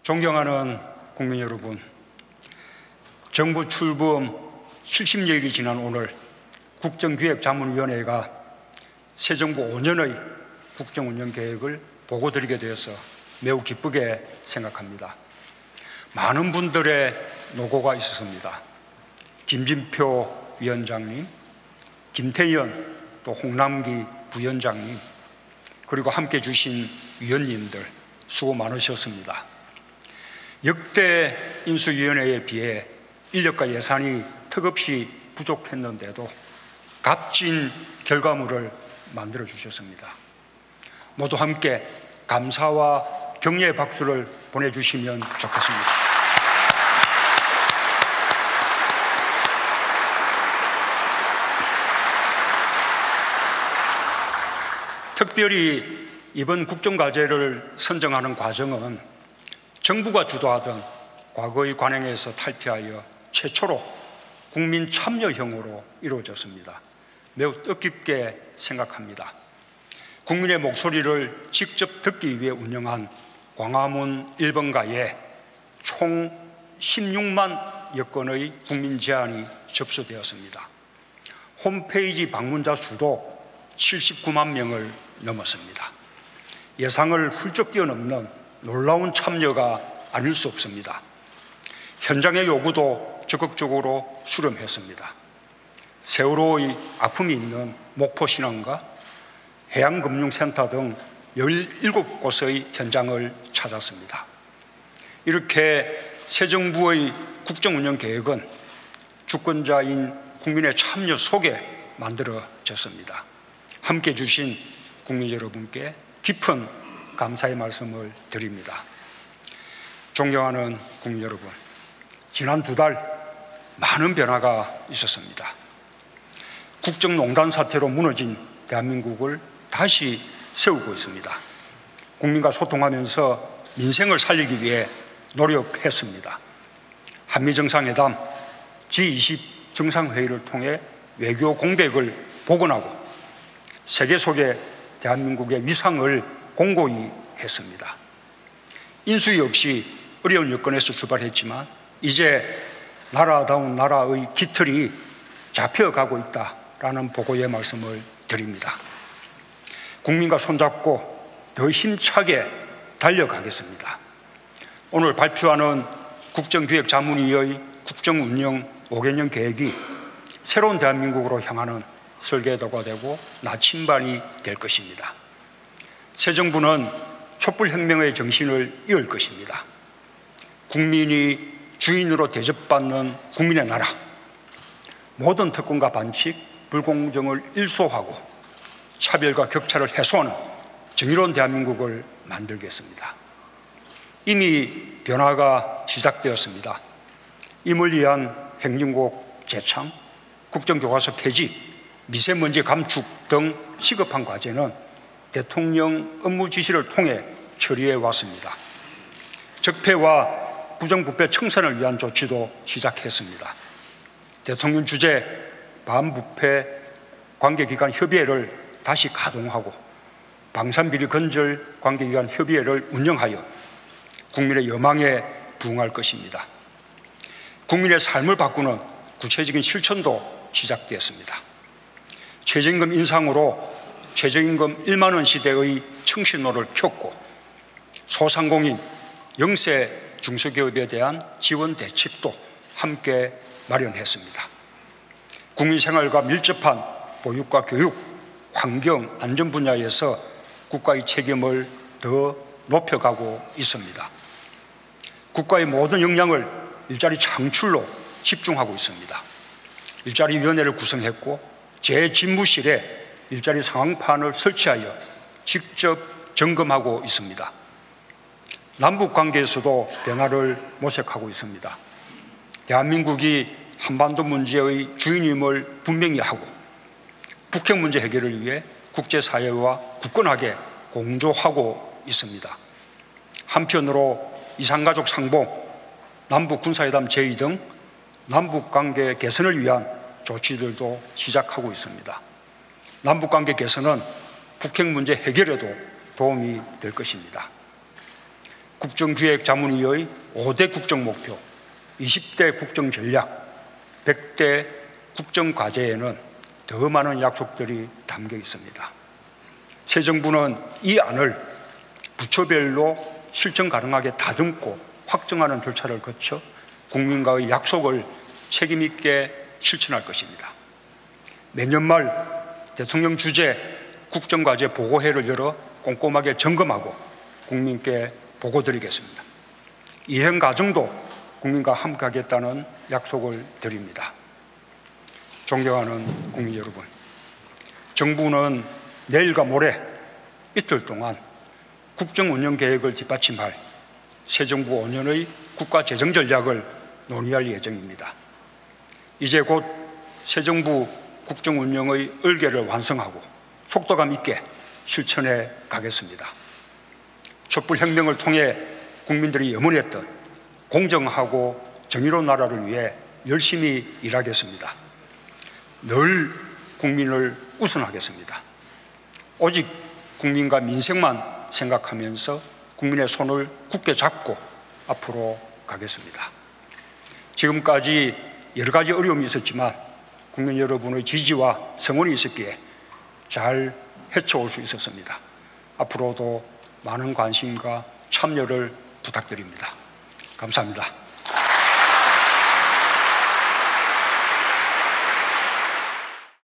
존경하는 국민 여러분, 정부 출범 70여일이 지난 오늘 국정기획자문위원회가 새 정부 5년의 국정운영계획을 보고드리게 되어서 매우 기쁘게 생각합니다. 많은 분들의 노고가 있었습니다. 김진표 위원장님, 김태현 또 홍남기 부위원장님, 그리고 함께 주신 위원님들 수고 많으셨습니다. 역대 인수위원회에 비해 인력과 예산이 턱없이 부족했는데도 값진 결과물을 만들어 주셨습니다. 모두 함께 감사와 격려의 박수를 보내주시면 좋겠습니다. 특별히 이번 국정과제를 선정하는 과정은 정부가 주도하던 과거의 관행에서 탈피하여 최초로 국민 참여형으로 이루어졌습니다. 매우 뜻깊게 생각합니다. 국민의 목소리를 직접 듣기 위해 운영한 광화문 1번가에 총 16만 여건의 국민 제안이 접수되었습니다. 홈페이지 방문자 수도 79만 명을 넘었습니다. 예상을 훌쩍 뛰어넘는 놀라운 참여가 아닐 수 없습니다. 현장의 요구도 적극적으로 수렴했습니다. 세월호의 아픔이 있는 목포신항과 해양금융센터 등 17곳의 현장을 찾았습니다. 이렇게 새 정부의 국정운영계획은 주권자인 국민의 참여 속에 만들어졌습니다. 함께해 주신 국민 여러분께 깊은 감사의 말씀을 드립니다. 존경하는 국민 여러분, 지난 2달 많은 변화가 있었습니다. 국정농단 사태로 무너진 대한민국을 다시 세우고 있습니다. 국민과 소통하면서 민생을 살리기 위해 노력했습니다. 한미정상회담, G20 정상회의를 통해 외교 공백을 복원하고 세계 속에 대한민국의 위상을 공고히 했습니다. 인수위 없이 어려운 여건에서 출발했지만 이제 나라다운 나라의 깃털이 잡혀가고 있다라는 보고의 말씀을 드립니다. 국민과 손잡고 더 힘차게 달려가겠습니다. 오늘 발표하는 국정기획자문위의 국정운영 5개년 계획이 새로운 대한민국으로 향하는 설계도가 되고 나침반이 될 것입니다. 새 정부는 촛불혁명의 정신을 이을 것입니다. 국민이 주인으로 대접받는 국민의 나라, 모든 특권과 반칙, 불공정을 일소하고 차별과 격차를 해소하는 정의로운 대한민국을 만들겠습니다. 이미 변화가 시작되었습니다. 임을 위한 행정국 재창, 국정교과서 폐지, 미세먼지 감축 등 시급한 과제는 대통령 업무 지시를 통해 처리해 왔습니다. 적폐와 부정부패 청산을 위한 조치도 시작했습니다. 대통령 주재 반부패 관계기관 협의회를 다시 가동하고 방산비리 건절 관계기관 협의회를 운영하여 국민의 여망에 부응할 것입니다. 국민의 삶을 바꾸는 구체적인 실천도 시작되었습니다. 최저임금 인상으로 최저임금 1만 원 시대의 청신호를 켰고 소상공인, 영세 중소기업에 대한 지원 대책도 함께 마련했습니다. 국민 생활과 밀접한 보육과 교육, 환경, 안전 분야에서 국가의 책임을 더 높여가고 있습니다. 국가의 모든 역량을 일자리 창출로 집중하고 있습니다. 일자리위원회를 구성했고 제 집무실에 일자리 상황판을 설치하여 직접 점검하고 있습니다. 남북관계에서도 변화를 모색하고 있습니다. 대한민국이 한반도 문제의 주인임을 분명히 하고 북핵 문제 해결을 위해 국제사회와 굳건하게 공조하고 있습니다. 한편으로 이산가족 상봉, 남북군사회담 제의 등 남북관계 개선을 위한 조치들도 시작하고 있습니다. 남북관계 개선은 북핵 문제 해결에도 도움이 될 것입니다. 국정기획자문위의 5대 국정목표, 20대 국정전략, 100대 국정과제에는 더 많은 약속들이 담겨 있습니다. 새 정부는 이 안을 부처별로 실천 가능하게 다듬고 확정하는 절차를 거쳐 국민과의 약속을 책임 있게 실천할 것입니다. 내년 말 대통령 주재 국정과제 보고회를 열어 꼼꼼하게 점검하고 국민께 보고드리겠습니다. 이행 과정도 국민과 함께하겠다는 약속을 드립니다. 존경하는 국민 여러분, 정부는 내일과 모레 이틀 동안 국정운영 계획을 뒷받침할 새 정부 5년의 국가재정전략을 논의할 예정입니다. 이제 곧 새 정부 국정운영의 을개를 완성하고 속도감 있게 실천해 가겠습니다. 촛불혁명을 통해 국민들이 염원했던 공정하고 정의로운 나라를 위해 열심히 일하겠습니다. 늘 국민을 우선하겠습니다. 오직 국민과 민생만 생각하면서 국민의 손을 굳게 잡고 앞으로 가겠습니다. 지금까지 여러 가지 어려움이 있었지만 국민 여러분의 지지와 성원이 있었기에 잘 헤쳐올 수 있었습니다. 앞으로도 많은 관심과 참여를 부탁드립니다. 감사합니다.